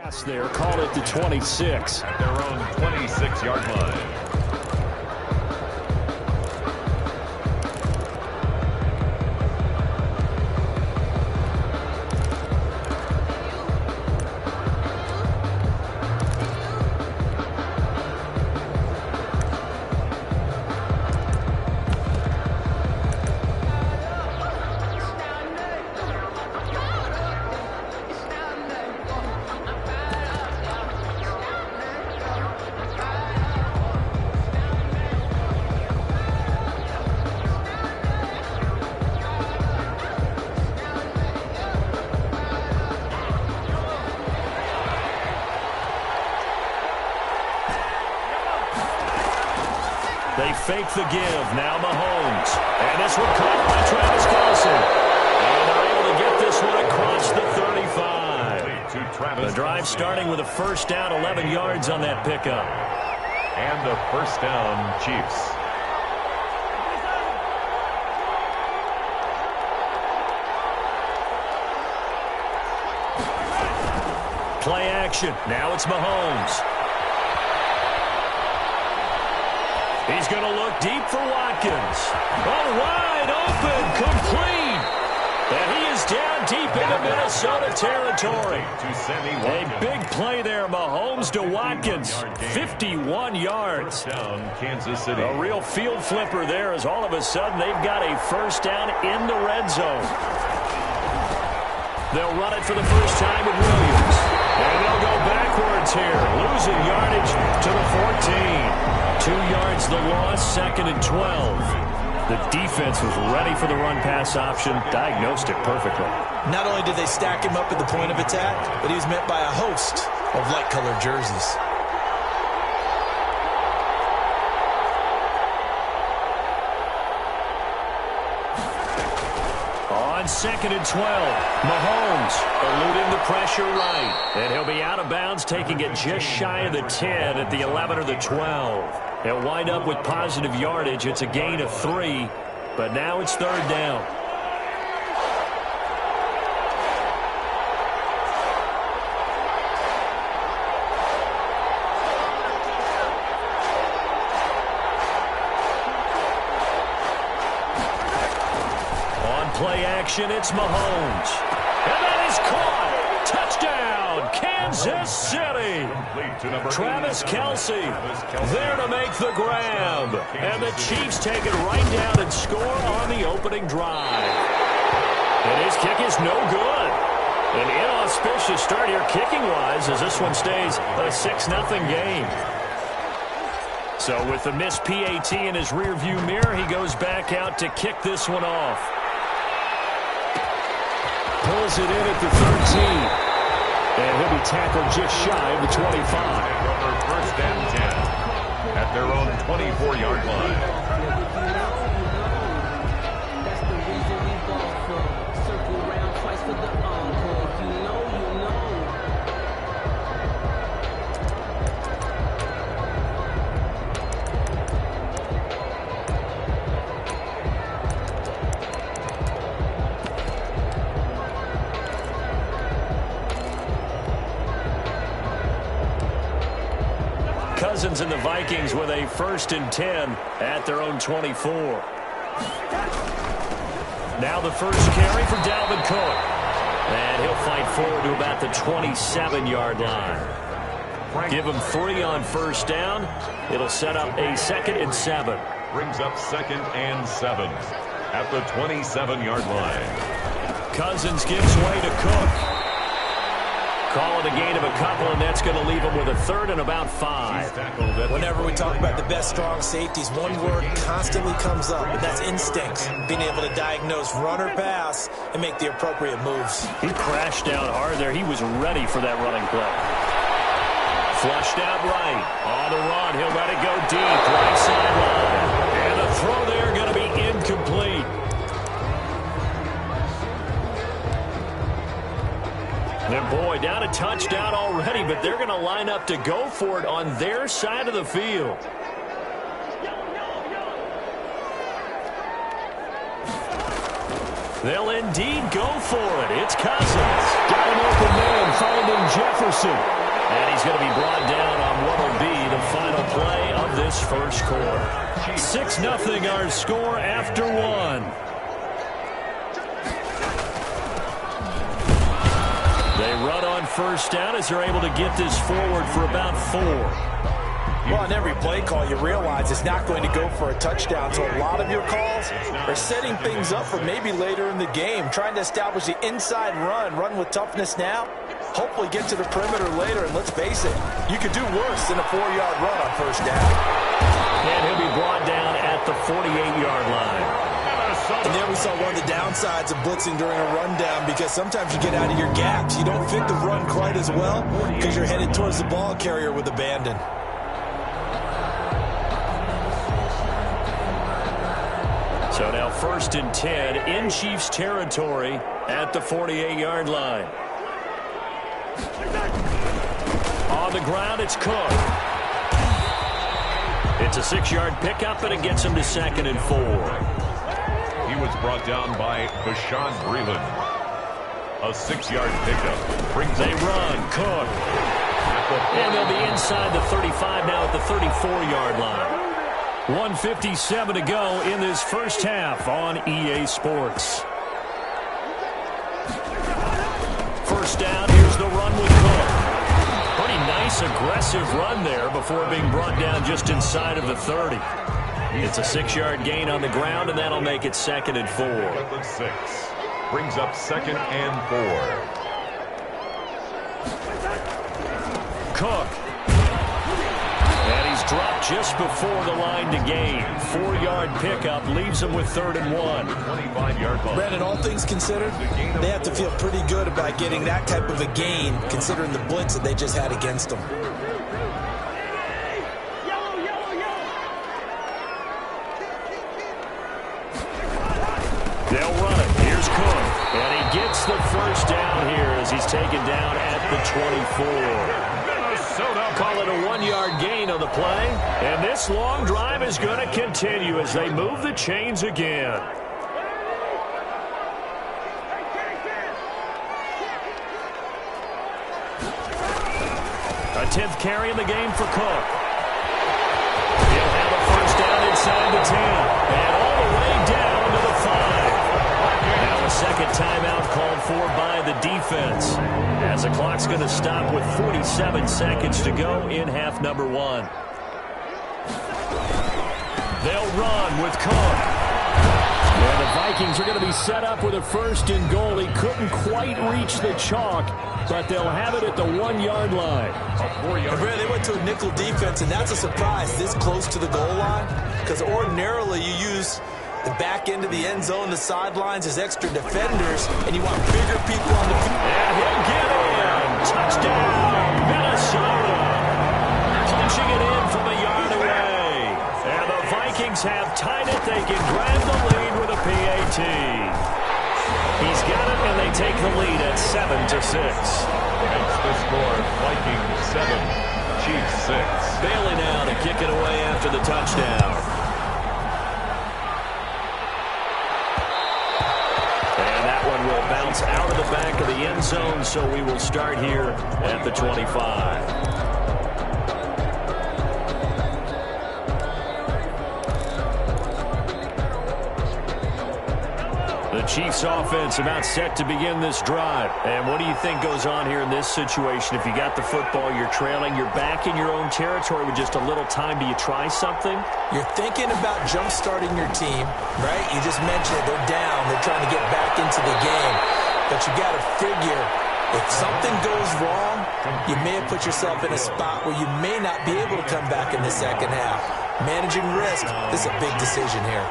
pass there, called it the 26. At their own 26-yard line. They fake the give. Now Mahomes. And this one caught by Travis Kelce. And they're able to get this one across the 35. The drive starting with a first down, 11 yards on that pickup. And a first down, Chiefs. Play action. Now it's Mahomes. He's going to look deep for Watkins. Oh, wide open, complete. And he is down deep into Minnesota territory. A big play there, Mahomes to Watkins. 51 yards. Down, Kansas City. A real field flipper there as all of a sudden they've got a first down in the red zone. They'll run it for the first time with Williams. And they'll go backwards here, losing yardage to the 14. 2 yards the loss, 2nd and 12. The defense was ready for the run-pass option, diagnosed it perfectly. Not only did they stack him up at the point of attack, but he was met by a host of light-colored jerseys. On 2nd and 12, Mahomes eluding the pressure right. And he'll be out of bounds, taking it just shy of the 10 at the 11 or the 12. He'll wind up with positive yardage. It's a gain of 3, but now it's 3rd down. Play action, it's Mahomes. And that is caught. Touchdown, Kansas City. Travis Kelce there to make the grab. And the Chiefs take it right down and score on the opening drive. And his kick is no good. An inauspicious start here kicking-wise as this one stays a 6-0 game. So with the missed PAT in his rearview mirror, he goes back out to kick this one off. Pulls it in at the 13. And he'll be tackled just shy of the 25. First and 10 at their own 24-yard line. Cousins and the Vikings with a 1st and 10 at their own 24. Now the first carry for Dalvin Cook. And he'll fight forward to about the 27-yard line. Give him 3 on first down. It'll set up a 2nd and 7. Brings up 2nd and 7 at the 27-yard line. Cousins gives way to Cook. Call it a gain of a couple, and that's going to leave him with a 3rd and about 5. Whenever we talk about the best strong safeties, one word constantly comes up, and that's instinct. Being able to diagnose run or pass and make the appropriate moves. He crashed down hard there. He was ready for that running play. Flushed out right. On the run, he'll let it go deep. Right sideline. And the throw there going to be incomplete. And boy, down a touchdown already, but they're going to line up to go for it on their side of the field. They'll indeed go for it. It's Cousins. Got an open man, followed Brandon Jefferson. And he's going to be brought down on what will be the final play of this first quarter. 6-0 our score after one. They run on first down as they're able to get this forward for about 4. Well, on every play call, you realize it's not going to go for a touchdown. So a lot of your calls are setting things up for maybe later in the game, trying to establish the inside run with toughness now, hopefully get to the perimeter later. And let's face it, you could do worse than a 4-yard run on first down. And he'll be brought down at the 48-yard line. And there we saw one of the downsides of blitzing during a rundown, because sometimes you get out of your gaps. You don't fit the run quite as well because you're headed towards the ball carrier with abandon. So now 1st and 10 in Chiefs territory at the 48-yard line. On the ground, it's Cook. It's a 6-yard pickup, and it gets him to 2nd and 4. He was brought down by Bashaud Breeland. A 6-yard pickup brings they run. Cook. And they'll be inside the 35 now at the 34-yard line. 1:57 to go in this first half on EA Sports. First down, here's the run with Cook. Pretty nice, aggressive run there before being brought down just inside of the 30. It's a 6-yard gain on the ground, and that'll make it 2nd and 4. 6 brings up 2nd and 4. Cook. And he's dropped just before the line to gain. 4-yard pickup leaves him with 3rd and 1. 25-yard line. Brandon, all things considered, they have to feel pretty good about getting that type of a gain, considering the blitz that they just had against them. They'll run it. Here's Cook. And he gets the first down here as he's taken down at the 24. Call it a 1-yard gain on the play. And this long drive is going to continue as they move the chains again. A 10th carry in the game for Cook. He'll have a first down inside the 10. And all the way down to the 5. Now a second timeout called for by the defense, as the clock's going to stop with 47 seconds to go in half number 1. They'll run with Cook. And the Vikings are going to be set up with a 1st and goal. He couldn't quite reach the chalk, but they'll have it at the 1-yard line. They went to a nickel defense, and that's a surprise this close to the goal line, because ordinarily you use the back end of the end zone, the sidelines as extra defenders, and you want bigger people on the field. And he'll get in. Touchdown, Minnesota. Punching it in from a yard away. And the Vikings have tied it. They can grab the lead with a PAT. He's got it, and they take the lead at 7-6. That's the score. Vikings 7, Chiefs 6. Bailey now to kick it away after the touchdown. Will bounce out of the back of the end zone, so we will start here at the 25. The Chiefs offense about set to begin this drive. And what do you think goes on here in this situation? If you got the football, you're trailing, you're back in your own territory with just a little time. Do you try something? You're thinking about jump-starting your team, right? You just mentioned it. They're down. They're trying to get back into the game. But you got to figure, if something goes wrong, you may have put yourself in a spot where you may not be able to come back in the second half. Managing risk, this is a big decision here.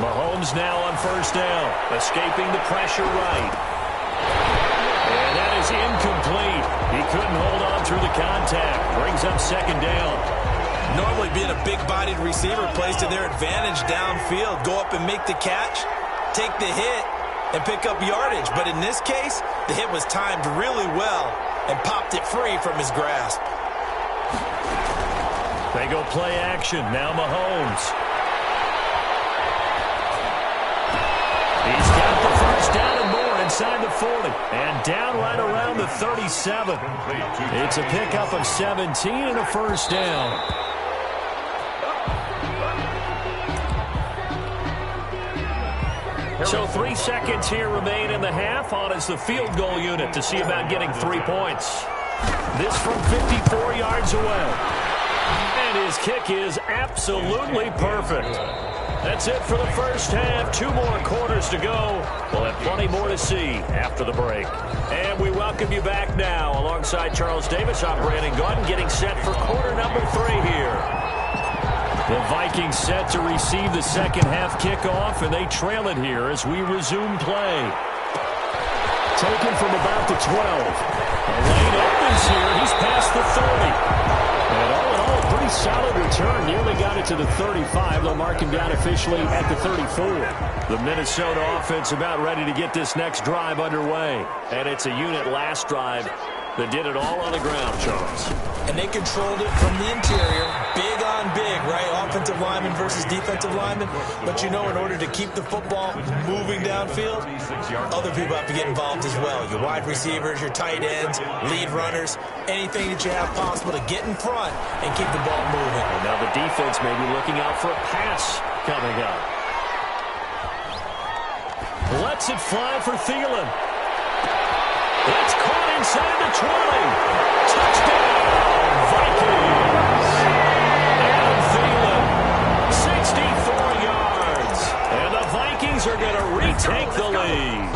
Mahomes now on first down, escaping the pressure right. And that is incomplete. He couldn't hold on through the contact. Brings up second down. Normally being a big-bodied receiver plays to their advantage downfield. Go up and make the catch, take the hit, and pick up yardage. But in this case, the hit was timed really well and popped it free from his grasp. They go play action. Now Mahomes. He's got the first down and more inside the 40. And down right around the 37. It's a pickup of 17 and a first down. So 3 seconds here remain in the half. On is the field goal unit to see about getting 3 points. This from 54 yards away. And his kick is absolutely perfect. That's it for the first half. 2 more quarters to go. We'll have plenty more to see after the break. And we welcome you back now. Alongside Charles Davis, I'm Brandon Gaudin, getting set for quarter number 3 here. The Vikings set to receive the second half kickoff, and they trail it here as we resume play. Taken from about the 12. The lane opens here. He's past the 30. And all in all, a pretty solid return. Nearly got it to the 35. They'll mark him down officially at the 34. The Minnesota offense about ready to get this next drive underway. And it's a unit last drive that did it all on the ground, Charles. And they controlled it from the interior. Big on big, right? Offensive lineman versus defensive lineman. But you know, in order to keep the football moving downfield, other people have to get involved as well. Your wide receivers, your tight ends, lead runners, anything that you have possible to get in front and keep the ball moving. And now the defense may be looking out for a pass coming up. Lets it fly for Thielen. It's caught inside the 20. Touchdown, Vikings. Adam Thielen, 64 yards. And the Vikings are going to retake the lead.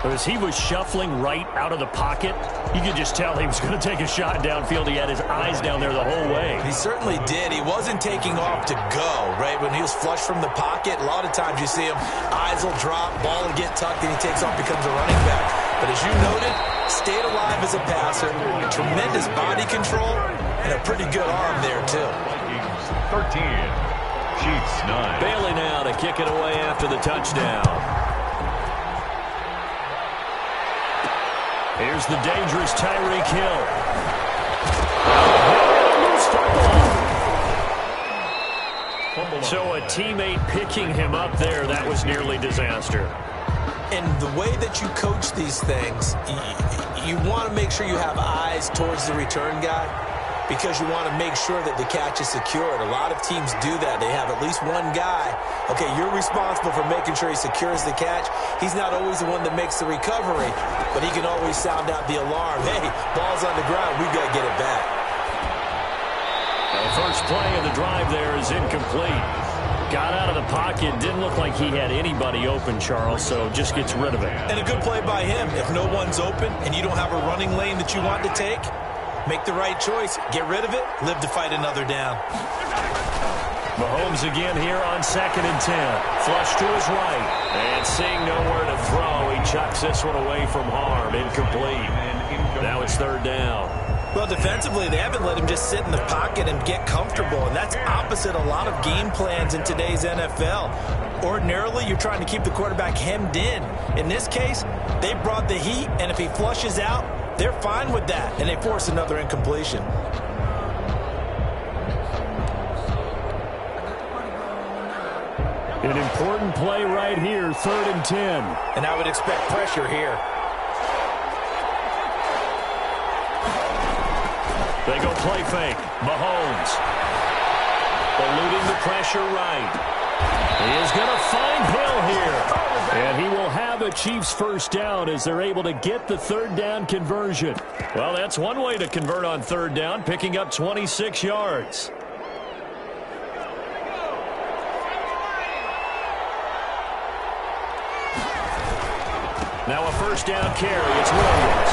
As he was shuffling right out of the pocket, you could just tell he was going to take a shot downfield. He had his eyes down there the whole way. He certainly did. He wasn't taking off to go, right? When he was flushed from the pocket, a lot of times you see him, eyes will drop, ball will get tucked, and he takes off, becomes a running back. But as you noted, stayed alive as a passer, tremendous body control, and a pretty good arm there, too. 13, Chiefs 9. Bailey now to kick it away after the touchdown. Here's the dangerous Tyreek Hill. So a teammate picking him up there, that was nearly disaster. And the way that you coach these things, you want to make sure you have eyes towards the return guy because you want to make sure that the catch is secured. A lot of teams do that. They have at least one guy. Okay, you're responsible for making sure he secures the catch. He's not always the one that makes the recovery, but he can always sound out the alarm. Hey, ball's on the ground. We've got to get it back. The first play of the drive there is incomplete. Got out of the pocket. Didn't look like he had anybody open, Charles, so just gets rid of it. And a good play by him. If no one's open and you don't have a running lane that you want to take, make the right choice. Get rid of it. Live to fight another down. Mahomes again here on 2nd and 10. Flush to his right. And seeing nowhere to throw, he chucks this one away from harm. Incomplete. Now it's 3rd down. Well, defensively, they haven't let him just sit in the pocket and get comfortable, and that's opposite a lot of game plans in today's NFL. Ordinarily, you're trying to keep the quarterback hemmed in. In this case, they brought the heat, and if he flushes out, they're fine with that, and they force another incompletion. An important play right here, 3rd and 10. And I would expect pressure here. They go play fake. Mahomes. Eluding the pressure right. He is going to find Hill here. And he will have a Chiefs first down as they're able to get the 3rd down conversion. Well, that's one way to convert on 3rd down, picking up 26 yards. Now a first down carry. It's Williams.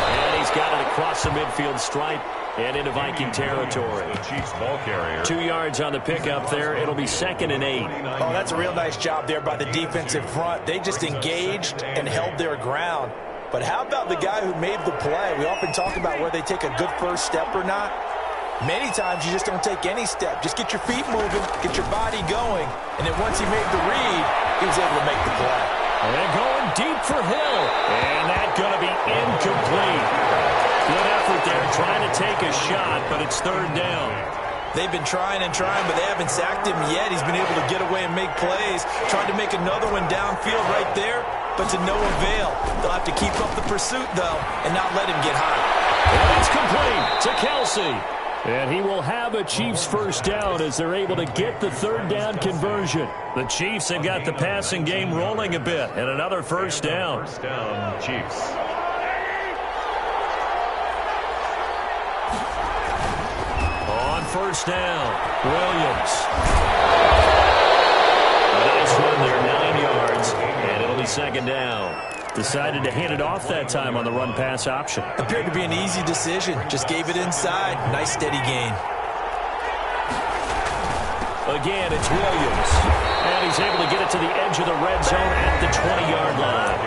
And he's got it across the midfield stripe and into Viking territory. The Chiefs ball carrier. 2 yards on the pickup there. It'll be 2nd and 8. Oh, that's a real nice job there by the defensive front. They just engaged and held their ground. But how about the guy who made the play? We often talk about whether they take a good first step or not. Many times you just don't take any step. Just get your feet moving, get your body going, and then once he made the read, he was able to make the play. And going deep for Hill. And that's going to be incomplete. Good effort there, trying to take a shot, but it's third down. They've been trying and trying, but they haven't sacked him yet. He's been able to get away and make plays. Tried to make another one downfield right there, but to no avail. They'll have to keep up the pursuit, though, and not let him get high. And it's complete to Kelce. And he will have a Chiefs first down as they're able to get the third down conversion. The Chiefs have got the passing game rolling a bit, and another first down. First down, Chiefs. On first down, Williams. A nice run there, 9 yards, and it'll be second down. Decided to hand it off that time on the run-pass option. Appeared to be an easy decision. Just gave it inside. Nice, steady gain. Again, it's Williams. And he's able to get it to the edge of the red zone at the 20-yard line.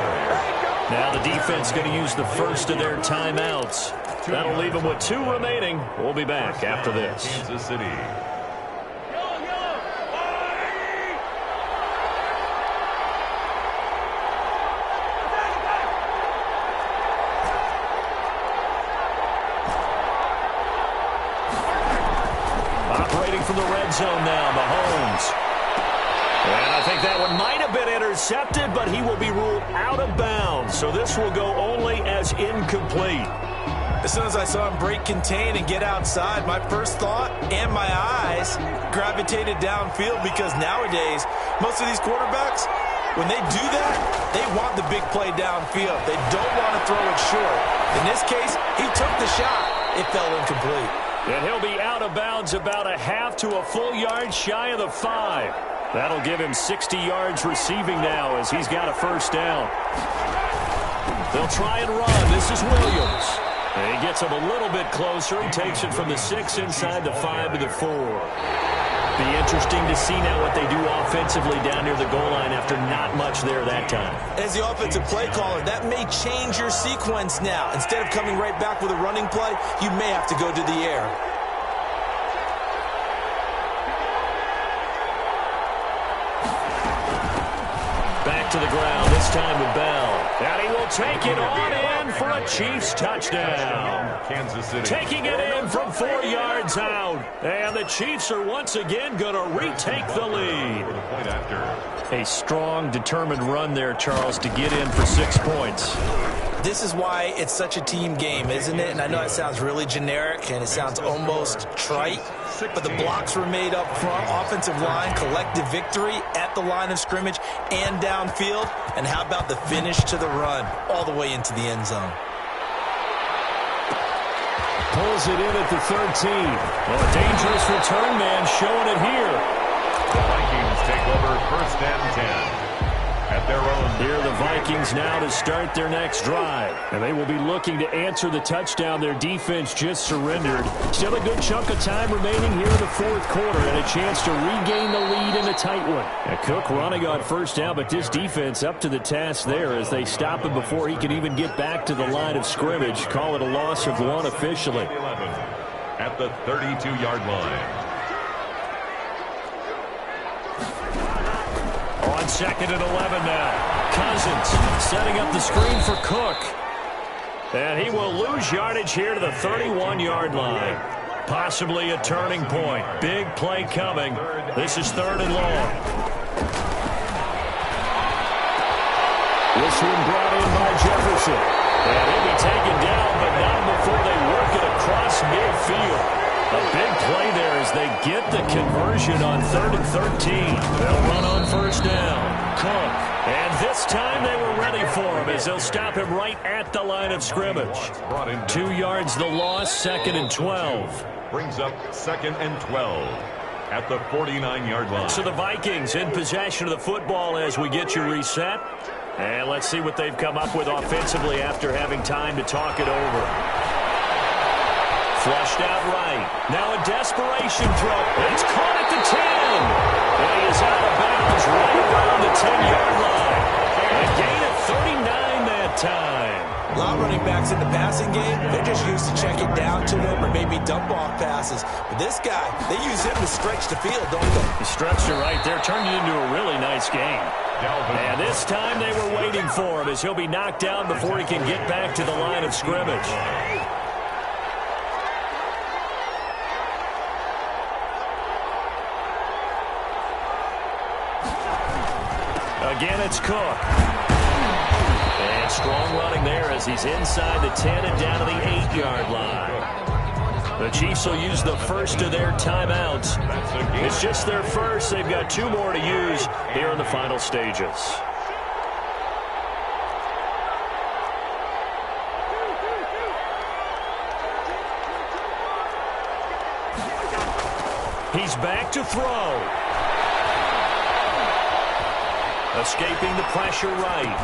Now the defense going to use the first of their timeouts. That'll leave them with 2 remaining. We'll be back after this. Kansas City. Operating from the red zone now, Mahomes. And I think that one might have been intercepted, but he will be ruled out of bounds. So this will go only as incomplete. As soon as I saw him break contain and get outside, my first thought and my eyes gravitated downfield, because nowadays, most of these quarterbacks, when they do that, they want the big play downfield. They don't want to throw it short. In this case, he took the shot. It fell incomplete. And he'll be out of bounds about a half to a full yard shy of the 5. That'll give him 60 yards receiving now as he's got a first down. They'll try and run. This is Williams. And he gets him a little bit closer. He takes it from the 6 inside the 5 to the 4. Be interesting to see now what they do offensively down near the goal line after not much there that time. As the offensive play caller, that may change your sequence now. Instead of coming right back with a running play, you may have to go to the air. Back to the ground, this time with Bell. And he will take it on in for a Chiefs touchdown. Kansas City. Taking it in from 4 yards out. And the Chiefs are once again going to retake the lead. For the point after. A strong, determined run there, Charles, to get in for 6 points. This is why it's such a team game, isn't it? And I know it sounds really generic and it sounds almost trite, but the blocks were made up front, offensive line, collective victory at the line of scrimmage and downfield. And how about the finish to the run all the way into the end zone? Pulls it in at the 13. Well, a dangerous return man showing it here. The Vikings take over first and 10. At their own. Here are the Vikings now to start their next drive. And they will be looking to answer the touchdown their defense just surrendered. Still a good chunk of time remaining here in the fourth quarter and a chance to regain the lead in a tight one. And Cook running on first down, but this defense up to the task there as they stop him before he can even get back to the line of scrimmage. Call it a loss of 1 officially. 11 at the 32-yard line. On second and 11 now. Cousins setting up the screen for Cook. And he will lose yardage here to the 31-yard line. Possibly a turning point. Big play coming. This is third and long. This one brought in by Jefferson. And he'll be taken down, but not before they work it across midfield. A big play there as they get the conversion on 3rd and 13. They'll run on first down. Cook. And this time they were ready for him as they'll stop him right at the line of scrimmage. 2 yards the loss, 2nd and 12. Brings up 2nd and 12 at the 49-yard line. So the Vikings in possession of the football as we get you reset. And let's see what they've come up with offensively after having time to talk it over. Flushed out right. Now a desperation throw. It's caught at the 10. And he is out of bounds right around the 10-yard line. And a gain of 39 that time. A lot of running backs in the passing game, they're just used to check it down to them or maybe dump off passes. But this guy, they use him to stretch the field, don't they? He stretched it right there, turned it into a really nice game. And this time they were waiting for him as he'll be knocked down before he can get back to the line of scrimmage. Again, it's Cook. And strong running there as he's inside the 10 and down to the 8-yard line. The Chiefs will use the first of their timeouts. It's just their first. They've got 2 more to use here in the final stages. He's back to throw. Escaping the pressure right.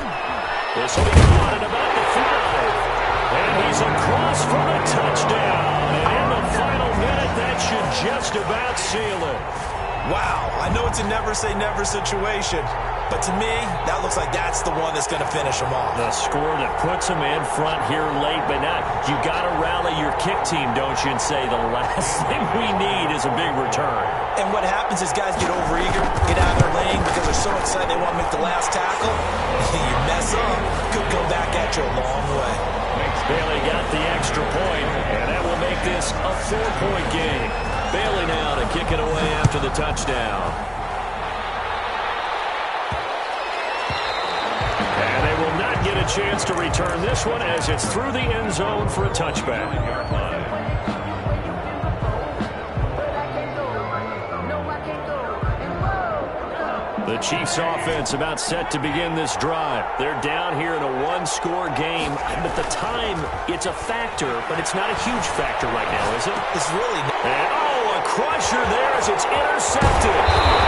This will be caught at about the 5. And he's across for the touchdown. And in the final minute, that should just about seal it. Wow, I know it's a never-say-never situation, but to me, that looks like that's the one that's going to finish them off. The score that puts them in front here late, but now you got to rally your kick team, don't you, and say the last thing we need is a big return. And what happens is guys get overeager, get out of their lane because they're so excited they want to make the last tackle. You mess up, could go back at you a long way. Bailey got the extra point, and that will make this a 4-point game. Bailey now to kick it away after the touchdown. And they will not get a chance to return this one as it's through the end zone for a touchback. The Chiefs offense about set to begin this drive. They're down here in a 1-score game. But the time, it's a factor, but it's not a huge factor right now, is it? It's really... And, a crusher there as it's intercepted.